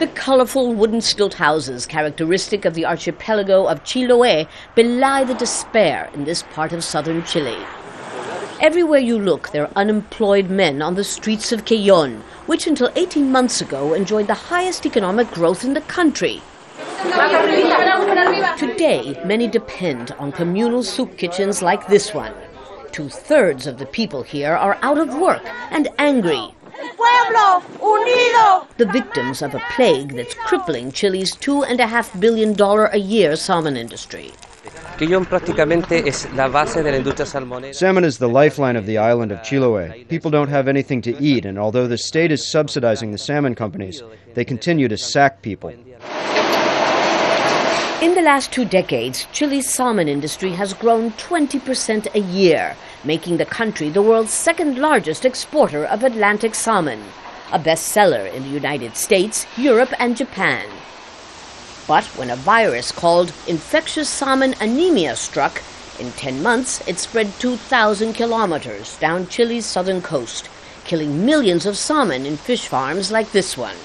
The colorful wooden stilt houses, characteristic of the archipelago of Chiloé, belie the despair in this part of southern Chile. Everywhere you look, there are unemployed men on the streets of Quellon, which until 18 months ago enjoyed the highest economic growth in the country. Today, many depend on communal soup kitchens like this one. 2/3 of the people here are out of work and angry. The victims of a plague that's crippling Chile's $2.5 billion a year salmon industry. Salmon is the lifeline of the island of Chiloé. People don't have anything to eat, and although the state is subsidizing the salmon companies, they continue to sack people. In the last 2 decades, Chile's salmon industry has grown 20% a year, making the country the world's second largest exporter of Atlantic salmon, a bestseller in the United States, Europe, and Japan. But when a virus called infectious salmon anemia struck, in 10 months it spread 2,000 kilometers down Chile's southern coast, killing millions of salmon in fish farms like this one.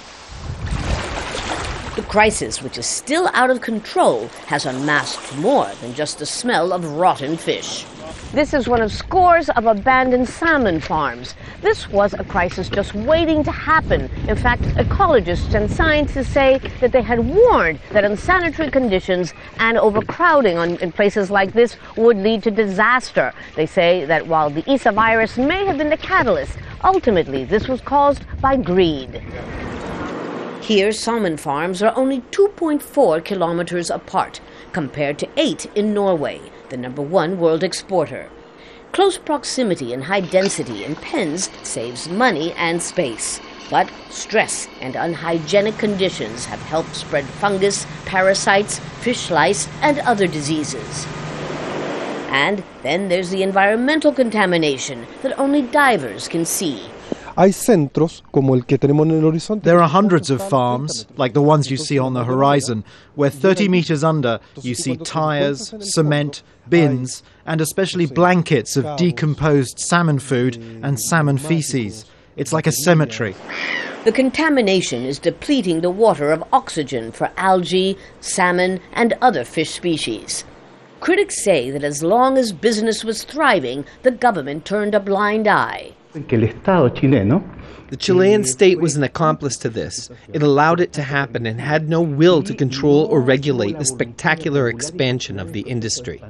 The crisis, which is still out of control, has unmasked more than just the smell of rotten fish. This is one of scores of abandoned salmon farms. This was a crisis just waiting to happen. In fact, ecologists and scientists say that they had warned that unsanitary conditions and overcrowding in places like this would lead to disaster. They say that while the ESA virus may have been the catalyst, ultimately this was caused by greed. Here, salmon farms are only 2.4 kilometers apart, compared to 8 in Norway, the #1 world exporter. Close proximity and high density in pens saves money and space. But stress and unhygienic conditions have helped spread fungus, parasites, fish lice, and other diseases. And then there's the environmental contamination that only divers can see. There are hundreds of farms, like the ones you see on the horizon, where 30 meters under you see tires, cement, bins, and especially blankets of decomposed salmon food and salmon feces. It's like a cemetery. The contamination is depleting the water of oxygen for algae, salmon, and other fish species. Critics say that as long as business was thriving, the government turned a blind eye. The Chilean state was an accomplice to this. It allowed it to happen and had no will to control or regulate the spectacular expansion of the industry.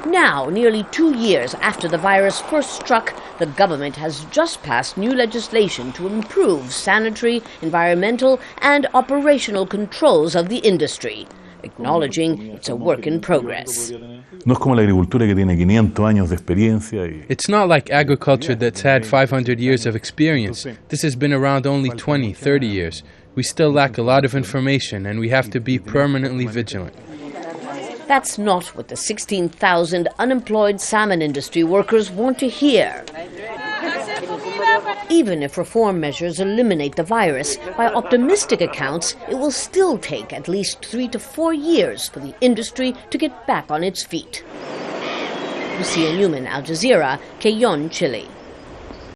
Now, nearly 2 years after the virus first struck, the government has just passed new legislation to improve sanitary, environmental, and operational controls of the industry, acknowledging it's a work in progress. It's not like agriculture that's had 500 years of experience. This has been around only 20, 30 years. We still lack a lot of information, and we have to be permanently vigilant. That's not what the 16,000 unemployed salmon industry workers want to hear. Even if reform measures eliminate the virus, by optimistic accounts, it will still take at least 3 to 4 years for the industry to get back on its feet. Lucia, Newman, Al Jazeera, Quellon, Chile.